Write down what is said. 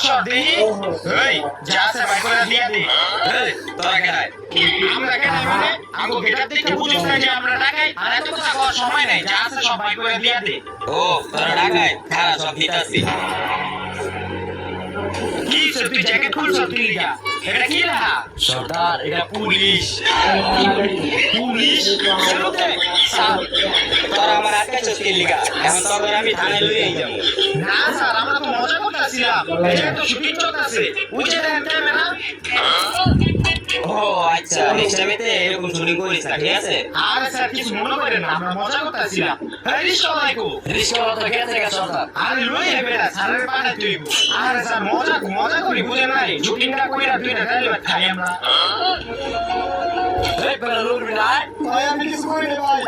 সব দেখি এই যা আছে বাইক করে দিয়া দে এই তোরা কেনাই আমরা কেনাই মানে আগো গেটার দেখে বুঝছ না যে আমরা ঢাকাই আর এত কথা কওয়ার সময় নাই যা আছে সব বাইক করে দিয়া দে ও তোরা ঢাকায় খারাপ সব দিতাছি কি সে তুই জ্যাকেট খুলছ তুই লিগা এটা কি লেখা সর্দার এটা পুলিশ পুলিশ চলতে স্যার তোরা আমার আটকাইছস কি লিগা এখন তোদের আমি থানায় লইয়ে যাবো না স্যার আমরা তো মজা করতেছিলাম এই যে তো শুটিং চলতেছে ওই যে দেখেন ক্যামেরা ও আচ্ছা নেক্সট টাইমেতে এরকম শুটিং করিস না ঠিক আছে আরে স্যার কিছু মনে করেন না আমরা মজা করতেছিলাম এই রিস্কা লাইকো রিস্কাওয়ালা তো গেছে গেছে সর্দার আরে লই বেটা স্যারের পাড়া তুই আরে স্যার মজা করি বুঝে নাই শুটিংটা কইরা দুইটা গালি খাই আমরা এই বেলা লোক বিলাই ভাই আমি কিছু করি না ভাই